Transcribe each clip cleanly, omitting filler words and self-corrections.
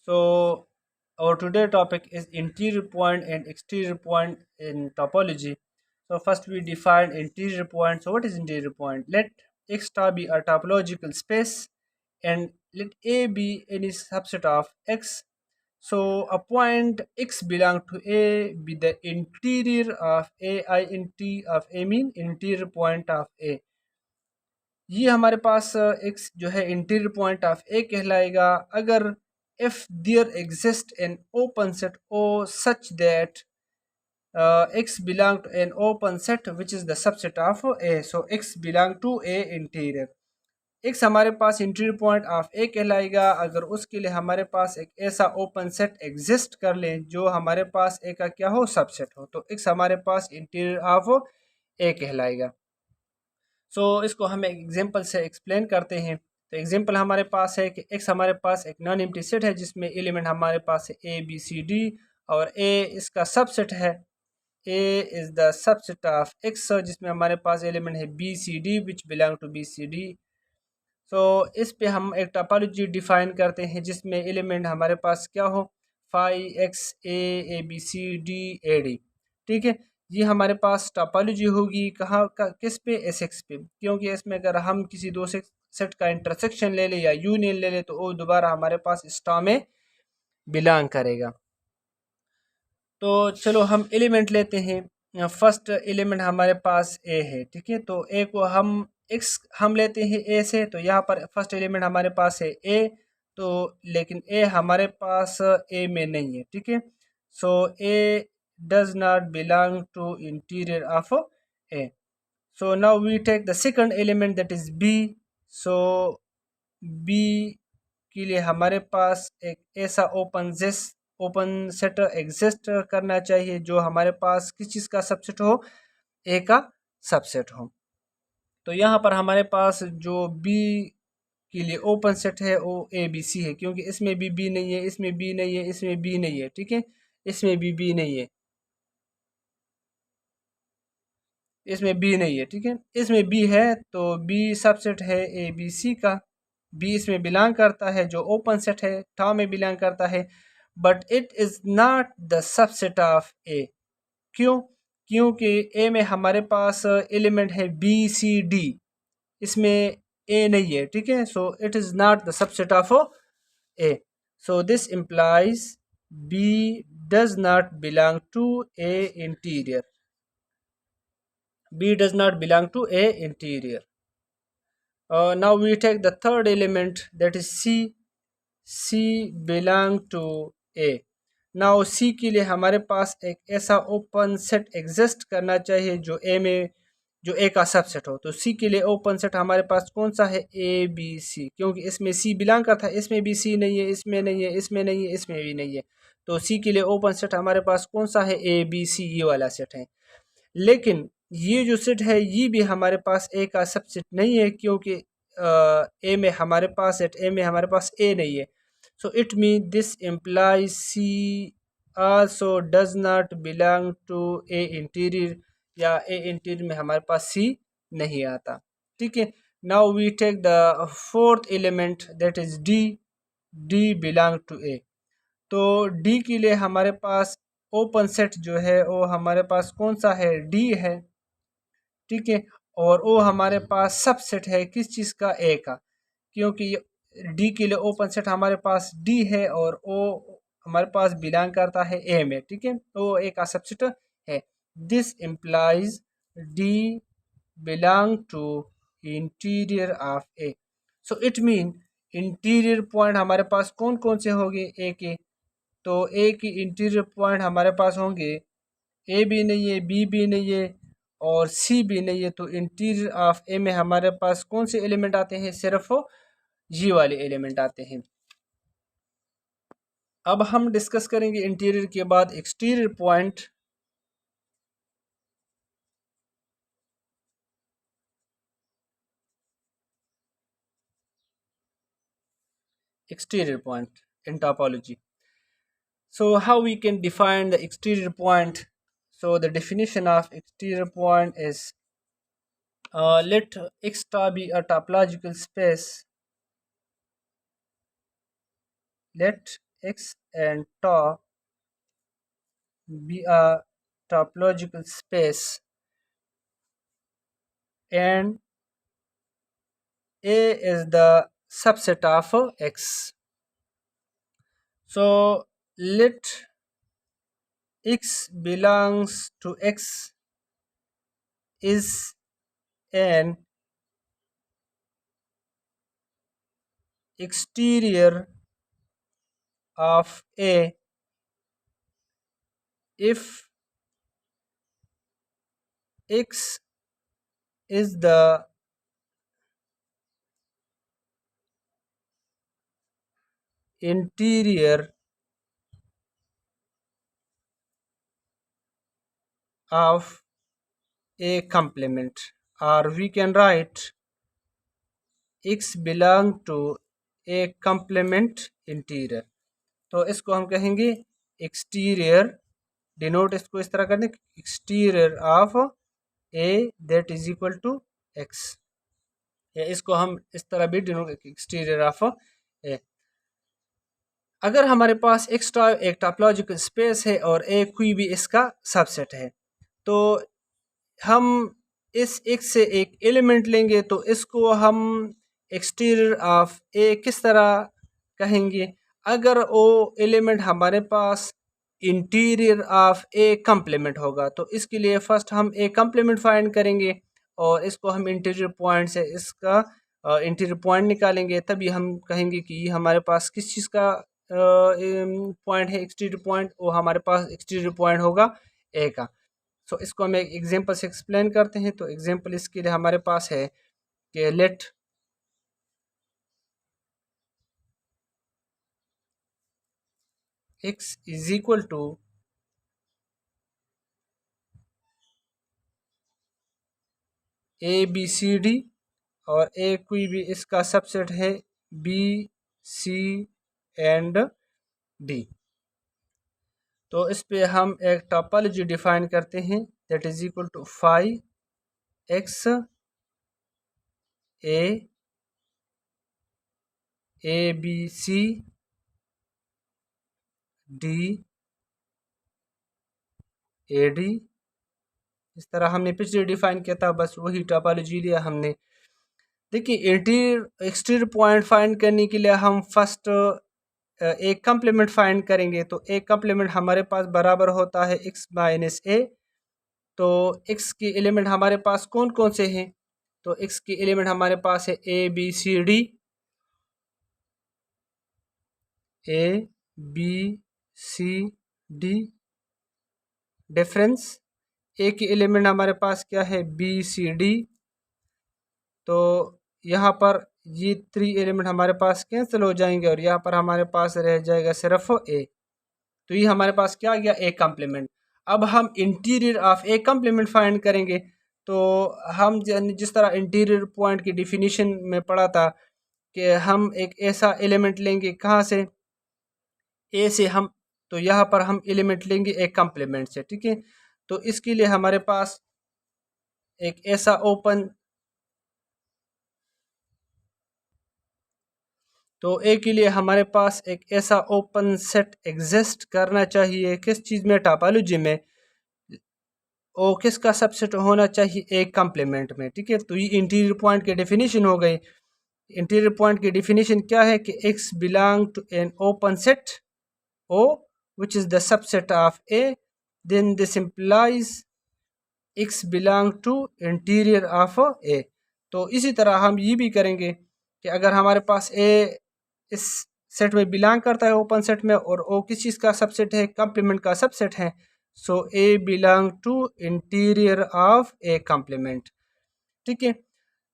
So our today topic is interior point and exterior point in topology. So first we define interior point. So what is interior point? Let X star be a topological space and let A be any subset of X. So a point X belong to A be the interior of A. I in T of A mean interior point of A. ये हमारे पास एक जो है interior point of ए कहलाएगा अगर if there exists an open set O such that x belong to an open set which is the subset of A. So x belong to A interior. x हमारे पास interior point of ए कहलाएगा अगर उसके लिए हमारे पास एक ऐसा open set exist कर लें जो हमारे पास ए का क्या हो सबसेट हो तो x हमारे पास इंटीरियर ऑफ ए कहलाएगा. इसको हम एक एग्जांपल से एक्सप्लेन करते हैं. तो एग्जांपल हमारे पास है कि एक्स हमारे पास एक नॉन एम्प्टी सेट है जिसमें एलिमेंट हमारे पास है ए बी सी डी और ए इसका सबसेट है. A is the subset of X जिसमें हमारे पास एलिमेंट है B C D which belong to B C D. इस पे हम एक टोपोलॉजी डिफाइन करते हैं जिसमें एलिमेंट हमारे पास क्या हो phi X A B C D A D. ठीक है, ये हमारे पास टोपोलॉजी होगी कहाँ का किस पे एस एक्स पे, क्योंकि इसमें अगर हम किसी दो सेट का इंटरसेक्शन ले लें या यूनियन ले लें तो वो दोबारा हमारे पास स्टा में बिलोंग करेगा. तो चलो हम एलिमेंट लेते हैं. फर्स्ट एलिमेंट हमारे पास ए है. ठीक है, तो ए को हम एक्स हम लेते हैं ए से. तो यहाँ पर फर्स्ट एलिमेंट हमारे पास है ए. तो लेकिन ए हमारे पास ए में नहीं है. ठीक है, so A does not belong to interior of A. So now we take the second element that is B. So B के लिए हमारे पास एक ऐसा ओपन सेट एग्जिस्ट करना चाहिए जो हमारे पास किस चीज़ का सबसेट हो ए का सबसेट हो. तो यहाँ पर हमारे पास जो बी के लिए ओपन सेट है वो ए बी सी है क्योंकि इसमें भी बी नहीं है, इसमें बी नहीं है, इसमें बी नहीं है. ठीक है, इसमें भी बी नहीं है, इसमें बी नहीं है. ठीक है, इसमें बी है तो बी सबसेट है ए बी सी का. बी इसमें बिलोंग करता है जो ओपन सेट है टाउ में बिलोंग करता है but it is not the subset of A. क्यों? क्योंकि ए में हमारे पास एलिमेंट है बी सी डी, इसमें ए नहीं है. ठीक है, so it is not the subset of A. So this implies B does not belong to A interior. B does not belong to A interior. Now we take the third element that is C. C belong to A. Now C के लिए हमारे पास एक ऐसा open set exist करना चाहिए जो A में जो A का सबसेट हो. तो C के लिए ओपन सेट हमारे पास कौन सा है ए बी सी, क्योंकि इसमें C बिलोंग करता है, इसमें भी C नहीं है, इसमें नहीं है, इसमें नहीं है, इसमें भी नहीं है. तो C के लिए ओपन सेट हमारे पास कौन सा है ए बी सी, ये वाला सेट है. लेकिन ये जो सेट है ये भी हमारे पास ए का सबसेट नहीं है क्योंकि ए में हमारे पास सेट ए में हमारे पास ए नहीं है. So it mean this implies C also does not belong to A interior या ए इंटीरियर में हमारे पास सी नहीं आता. ठीक है, now we take the fourth element that is D. D belong to A. तो डी के लिए हमारे पास ओपन सेट जो है वो हमारे पास कौन सा है डी है. ठीक है, और वो हमारे पास सबसेट है किस चीज़ का ए का, क्योंकि डी के लिए ओपन सेट हमारे पास डी है और वो हमारे पास बिलोंग करता है ए में. ठीक है, तो वो ए का सबसेट है. This implies D belong to interior of A. So it mean interior point हमारे पास कौन कौन से होंगे ए के. तो ए की इंटीरियर पॉइंट हमारे पास होंगे ए भी नहीं है, बी भी नहीं है और सी भी नहीं है. तो इंटीरियर ऑफ ए में हमारे पास कौन से एलिमेंट आते हैं, सिर्फ जी वाले एलिमेंट आते हैं. अब हम डिस्कस करेंगे इंटीरियर के बाद exterior point. Exterior point in topology. So how we can define the exterior point? So the definition of exterior point is let X star be a topological space. Let X and tau be a topological space and A is the subset of X. So let X belongs to X is an exterior of A if X is the interior of a complement, or we can write X belong to a complement interior. तो इसको हम कहेंगे exterior, denote इसको इस तरह करने exterior of A that is equal to X, या इसको हम इस तरह भी डिनोट एक्सटीरियर ऑफ ए। अगर हमारे पास एक्स्ट्रा एक टॉपोलॉजिकल स्पेस है और ए कोई भी इसका सबसेट है, तो हम इस एक्स से एक एलिमेंट लेंगे तो इसको हम एक्सटीरियर ऑफ ए किस तरह कहेंगे? अगर वो एलिमेंट हमारे पास इंटीरियर ऑफ ए कम्प्लीमेंट होगा तो इसके लिए फर्स्ट हम ए कम्प्लीमेंट फाइंड करेंगे और इसको हम इंटीरियर पॉइंट से इसका इंटीरियर पॉइंट निकालेंगे, तभी हम कहेंगे कि हमारे पास किस चीज़ का पॉइंट है एक्सटीरियर पॉइंट, वो हमारे पास एक्सटीरियर पॉइंट होगा ए का। सो इसको हम एक एग्जांपल से एक्सप्लेन करते हैं। तो एग्जांपल इसके लिए हमारे पास है कि let x is equal to A B C D और ए कोई भी इसका सबसेट है बी सी एंड डी। तो इस पे हम एक टोपोलॉजी डिफाइन करते हैं that is equal to phi X A B C D A D. इस तरह हमने पिछले डिफाइन किया था, बस वही टोपोलॉजी लिया हमने। देखिए इंटीरियर एक्सटीरियर पॉइंट फाइंड करने के लिए हम फर्स्ट एक कम्प्लीमेंट फाइंड करेंगे। तो एक कम्प्लीमेंट हमारे पास बराबर होता है x माइनस ए। तो x के एलिमेंट हमारे पास कौन कौन से हैं? तो x के एलिमेंट हमारे पास है A B C D, A B C D. Difference A के एलिमेंट हमारे पास क्या है? B C D. तो यहाँ पर ये 3 एलिमेंट हमारे पास कैंसिल हो जाएंगे और यहाँ पर हमारे पास रह जाएगा सिर्फ ए। तो ये हमारे पास क्या आ गया? ए कम्प्लीमेंट। अब हम interior of A complement find करेंगे। तो हम जिस तरह इंटीरियर पॉइंट की डिफिनीशन में पढ़ा था कि हम एक ऐसा एलिमेंट लेंगे, कहाँ से? ए से। हम तो यहाँ पर हम एलिमेंट लेंगे एक कम्प्लीमेंट से, ठीक है। तो इसके लिए हमारे पास एक ऐसा ओपन, तो ए के लिए हमारे पास एक ऐसा ओपन सेट एग्जिस्ट करना चाहिए किस चीज़ में? टोपोलॉजी में। ओ किसका सबसेट होना चाहिए? एक कम्प्लीमेंट में, ठीक है। तो ये इंटीरियर पॉइंट की डेफिनेशन हो गई। इंटीरियर पॉइंट की डेफिनेशन क्या है कि x belong to an open set O which is the subset of A, then this implies x belong to interior of A। तो इसी तरह हम ये भी करेंगे कि अगर हमारे पास A इस सेट में बिलोंग करता है ओपन सेट में और O किस चीज़ का सबसेट है? कम्प्लीमेंट का सबसेट है। सो A belong to interior of A complement, ठीक है।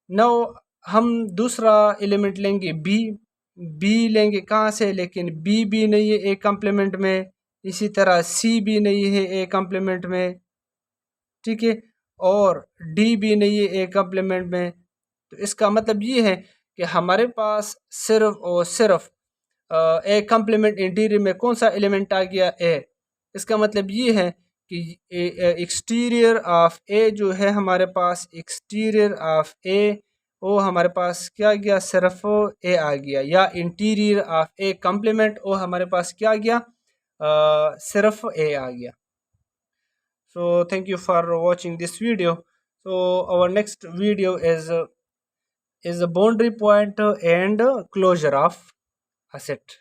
नाउ हम दूसरा एलिमेंट लेंगे बी लेंगे, कहाँ से? लेकिन बी भी नहीं है ए कम्प्लीमेंट में, इसी तरह सी भी नहीं है ए कम्प्लीमेंट में, ठीक है, और डी भी नहीं है ए कम्प्लीमेंट में। तो इसका मतलब ये है कि हमारे पास सिर्फ और सिर्फ ए कम्प्लीमेंट इंटीरियर में कौन सा एलिमेंट आ गया? ए। इसका मतलब ये है कि एक्सटीरियर ऑफ ए जो है हमारे पास, एक्सटीरियर ऑफ ए वो हमारे पास क्या गया, सिर्फ ए आ गया, या इंटीरियर ऑफ ए कम्प्लीमेंट वो हमारे पास क्या गया, सिर्फ ए आ गया. So thank you for watching this video. So our next video is a boundary point and closure of asset.